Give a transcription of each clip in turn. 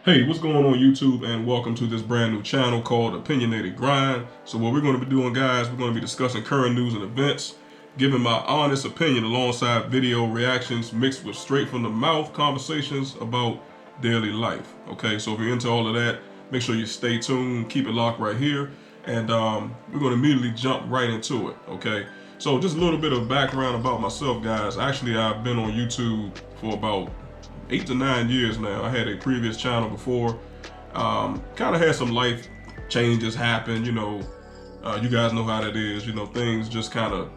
Hey, what's going on YouTube, and welcome to this brand new channel called Opinionated Grind. So what we're going to be doing, guys, we're going to be discussing current news and events, giving my honest opinion alongside video reactions mixed with straight from the mouth conversations about daily life. Okay, so if you're into all of that, make sure you stay tuned, keep it locked right here, and we're going to immediately jump right into it. Okay, so just a little bit of background about myself, guys. Actually, I've been on YouTube for about 8 to 9 years now. I had a previous channel before. Kind of had some life changes happen. You guys know how that is. Things just kind of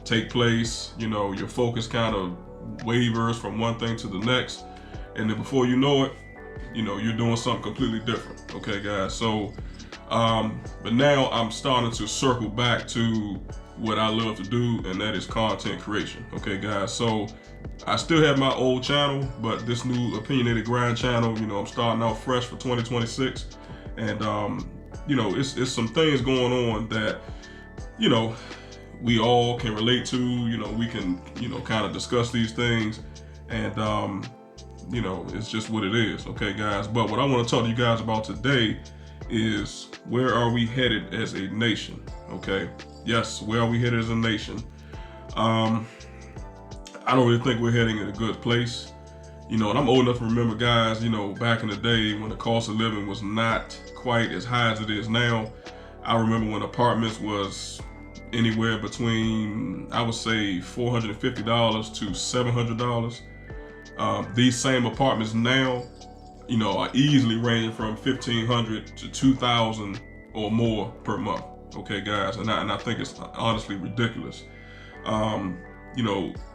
take place. Your focus kind of wavers from one thing to the next, and then before you know it, you're doing something completely different. Okay, guys. So, but now I'm starting to circle back to what I love to do, and that is content creation. Okay, guys. So I still have my old channel, but this new Opinionated Grind channel, I'm starting out fresh for 2026. And, it's some things going on that, we all can relate to. We can, kind of discuss these things. And, it's just what it is. Okay, guys. But what I want to talk to you guys about today is, where are we headed as a nation? Okay. Yes, where are we headed as a nation? I don't really think we're heading in a good place. And I'm old enough to remember, guys, back in the day when the cost of living was not quite as high as it is now. I remember when apartments was anywhere between, I would say, $450 to $700. These same apartments now, are easily ranging from $1,500 to $2,000 or more per month. Okay, guys, and I think it's honestly ridiculous.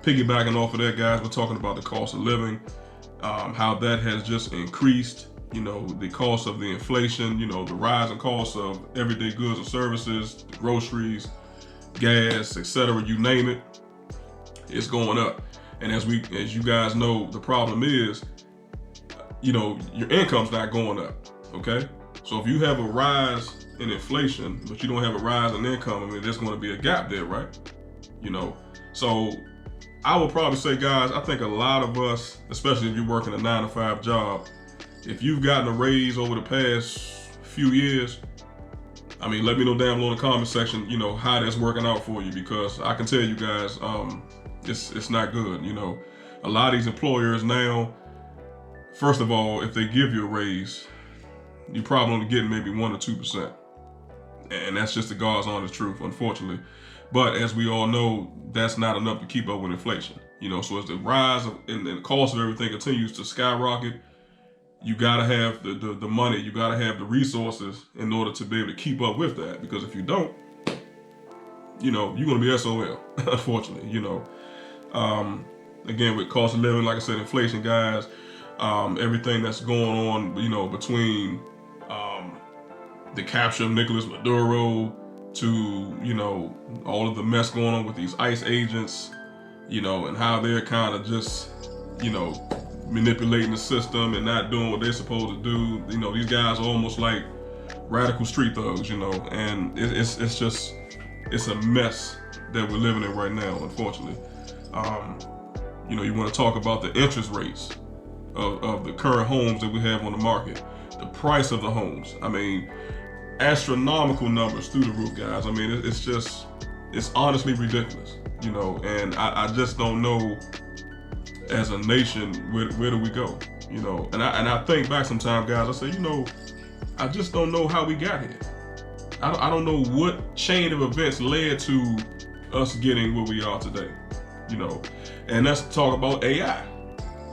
Piggybacking off of that, guys, we're talking about the cost of living, how that has just increased, the cost of the inflation, the rise in costs of everyday goods and services, groceries, gas, etc., you name it, it's going up. And as you guys know, the problem is, your income's not going up, okay? So if you have a rise in inflation, but you don't have a rise in income, there's going to be a gap there, right? So I would probably say, guys, I think a lot of us, especially if you're working a 9-to-5 job, if you've gotten a raise over the past few years, let me know down below in the comment section, how that's working out for you, because I can tell you guys, it's not good. A lot of these employers now, first of all, if they give you a raise, you're probably only getting maybe 1 or 2%. And that's just the God's honest truth, unfortunately. But as we all know, that's not enough to keep up with inflation. So as the rise in the cost of everything continues to skyrocket, you gotta have the money, you gotta have the resources in order to be able to keep up with that. Because if you don't, you're gonna be SOL, unfortunately. Again, with cost of living, like I said, inflation, guys, everything that's going on, between the capture of Nicolas Maduro to, all of the mess going on with these ICE agents, and how they're kind of just, manipulating the system and not doing what they're supposed to do. These guys are almost like radical street thugs, and it's a mess that we're living in right now, unfortunately. You want to talk about the interest rates of the current homes that we have on the market, the price of the homes. Astronomical numbers through the roof, guys. It's honestly ridiculous, and I just don't know, as a nation, where do we go, and I think back sometimes, guys, I say, I just don't know how we got here. I don't know what chain of events led to us getting where we are today, and let's talk about AI.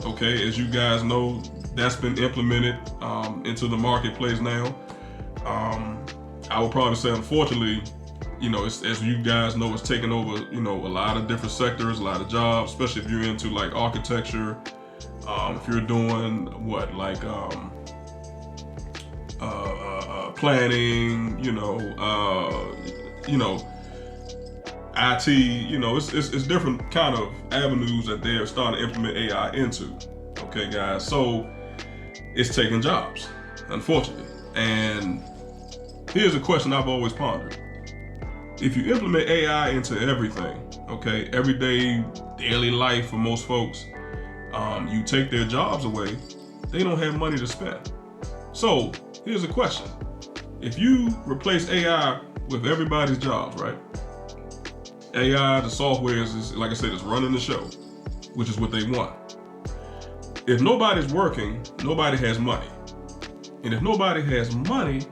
Okay, as you guys know, that's been implemented into the marketplace now. I would probably say, unfortunately, as you guys know, it's taken over, a lot of different sectors, a lot of jobs, especially if you're into like architecture, if you're doing planning, IT, it's different kind of avenues that they're starting to implement AI into. Okay, guys, so it's taking jobs, unfortunately. And here's a question I've always pondered. If you implement AI into everything, okay, everyday, daily life for most folks, you take their jobs away, they don't have money to spend. So here's a question. If you replace AI with everybody's jobs, right? AI, the software is, like I said, is running the show, which is what they want. If nobody's working, nobody has money. And if nobody has money,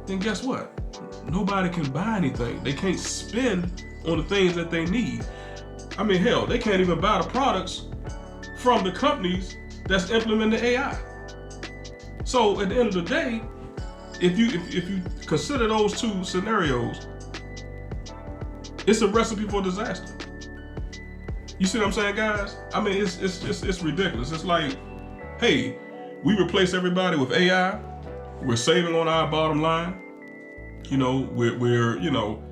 then guess what? Nobody can buy anything. They can't spend on the things that they need. I mean, hell, they can't even buy the products from the companies that's implementing AI. So at the end of the day, if you consider those two scenarios, it's a recipe for disaster. You see what I'm saying, guys? I mean, it's ridiculous. It's like, hey, we replace everybody with AI. We're saving on our bottom line. You know, we're you know,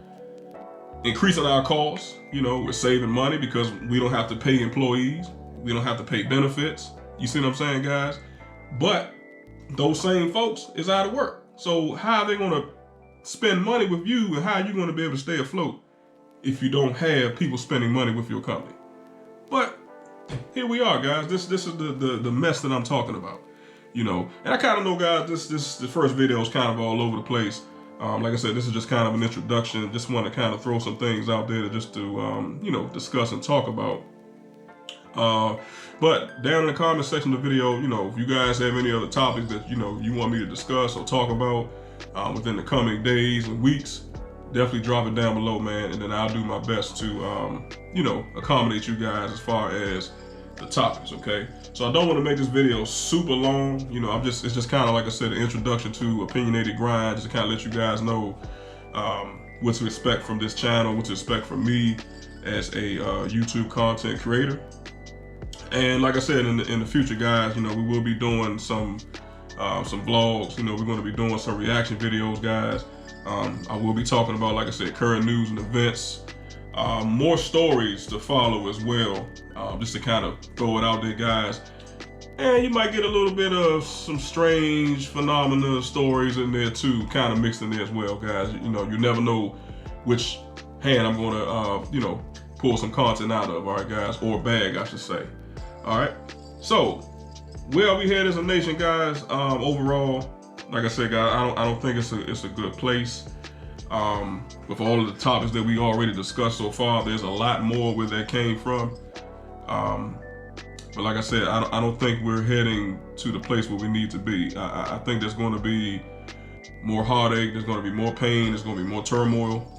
increasing our costs. You know, we're saving money because we don't have to pay employees. We don't have to pay benefits. You see what I'm saying, guys? But those same folks is out of work. So how are they going to spend money with you, and how are you going to be able to stay afloat if you don't have people spending money with your company? But here we are, guys. This is the mess that I'm talking about. You know, and I kind of know, guys, this first video is kind of all over the place. Like I said, this is just kind of an introduction. Just want to kind of throw some things out there to you know, discuss and talk about. But down in the comment section of the video, you know, if you guys have any other topics that, you know, you want me to discuss or talk about within the coming days and weeks, definitely drop it down below, man. And then I'll do my best to, you know, accommodate you guys as far as the topics, okay? So I don't want to make this video super long. You know, it's just kind of, like I said, an introduction to Opinionated Grind, just to kind of let you guys know what to expect from this channel, what to expect from me as a YouTube content creator. And like I said, in the future, guys, you know, we will be doing some vlogs. You know, we're going to be doing some reaction videos, guys. I will be talking about, like I said, current news and events. More stories to follow as well, just to kind of throw it out there, guys. And you might get a little bit of some strange phenomena stories in there too, kind of mixed in there as well, guys. You know, you never know which hand I'm going to, you know, pull some content out of, all right, guys, or bag, I should say. All right, so where are we headed as a nation, guys? Overall, like I said, guys, I don't think it's a good place. With all of the topics that we already discussed so far, there's a lot more where that came from. But like I said, I don't think we're heading to the place where we need to be. I think there's going to be more heartache. There's going to be more pain. There's going to be more turmoil.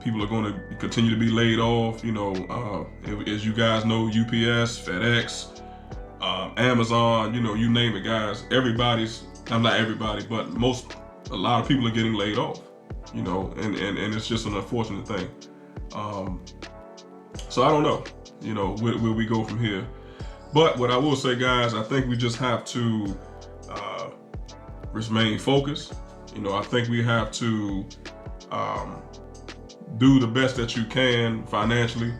People are going to continue to be laid off. You know, as you guys know, UPS, FedEx, Amazon, you know, you name it, guys. Not everybody, but a lot of people are getting laid off. You know, and it's just an unfortunate thing. So I don't know, you know, where we go from here. But what I will say, guys, I think we just have to remain focused. You know, I think we have to do the best that you can financially,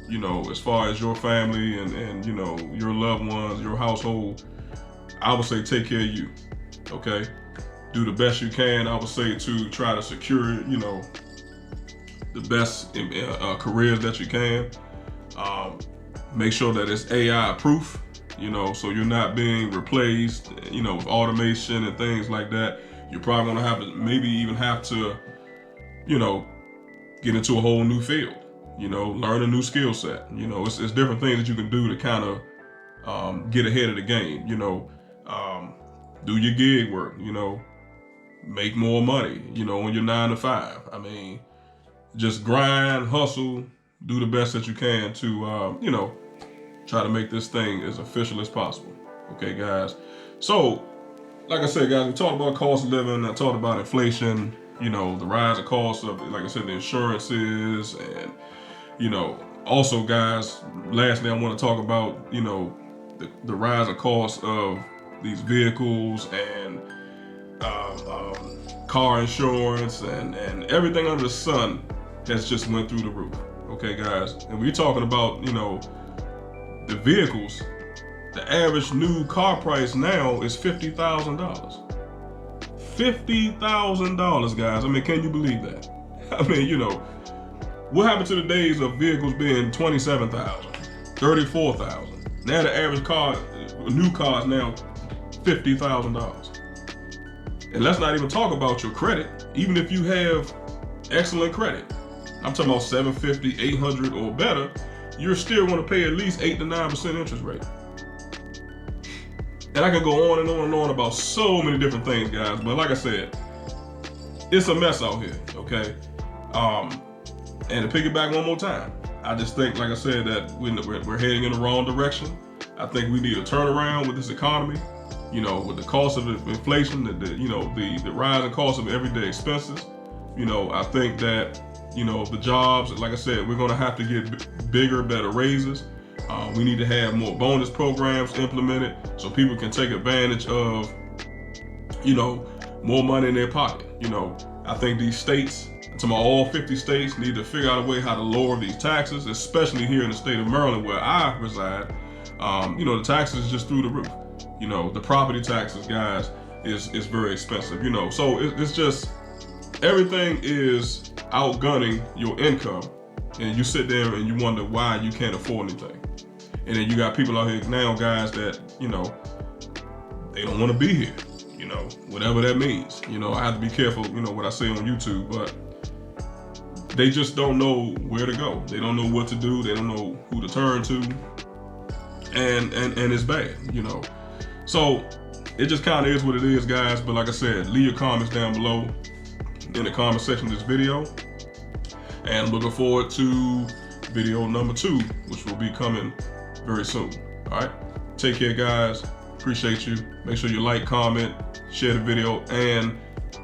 you know, as far as your family and you know, your loved ones, your household. I would say take care of you, okay? Do the best you can, I would say, to try to secure, you know, the best careers that you can. Make sure that it's AI proof, you know, so you're not being replaced, you know, with automation and things like that. You're probably gonna have to, maybe even have to, you know, get into a whole new field, you know, learn a new skill set. You know, it's different things that you can do to kind of get ahead of the game, you know. Do your gig work, you know, make more money, you know, on your 9 to 5. I mean, just grind, hustle, do the best that you can to, you know, try to make this thing as official as possible. Okay, guys. So, like I said, guys, we talked about cost of living. I talked about inflation, you know, the rise of costs of, like I said, the insurances, and, you know, also, guys, lastly, I want to talk about, you know, the rise of costs of these vehicles and car insurance and everything under the sun has just went through the roof. Okay, guys, and we're talking about, you know, the vehicles. The average new car price now is $50,000. $50,000, guys. I mean, can you believe that? I mean, you know, what happened to the days of vehicles being $27,000, $34,000? Now the average car, new car is now $50,000. And let's not even talk about your credit. Even if you have excellent credit, I'm talking about 750, 800 or better, you're still going to pay at least 8 to 9% interest rate. And I can go on and on and on about so many different things, guys. But like I said, it's a mess out here, okay? And to piggyback one more time, I just think, like I said, that we're heading in the wrong direction. I think we need a turnaround with this economy. You know, with the cost of inflation, the rising cost of everyday expenses. You know, I think that, you know, the jobs, like I said, we're going to have to get bigger, better raises. We need to have more bonus programs implemented so people can take advantage of, you know, more money in their pocket. You know, I think these states, all 50 states, need to figure out a way how to lower these taxes, especially here in the state of Maryland where I reside. You know, the taxes is just through the roof. You know, the property taxes, guys, is very expensive, you know. So it's just, everything is outgunning your income. And you sit there and you wonder why you can't afford anything. And then you got people out here now, guys, that, you know, they don't want to be here, you know, whatever that means. You know, I have to be careful, you know, what I say on YouTube, but they just don't know where to go. They don't know what to do. They don't know who to turn to. And it's bad, you know. So it just kind of is what it is, guys. But like I said, leave your comments down below in the comment section of this video. And I'm looking forward to video number 2, which will be coming very soon. All right. Take care, guys. Appreciate you. Make sure you like, comment, share the video, and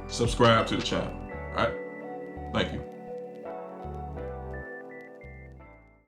subscribe to the channel. All right. Thank you.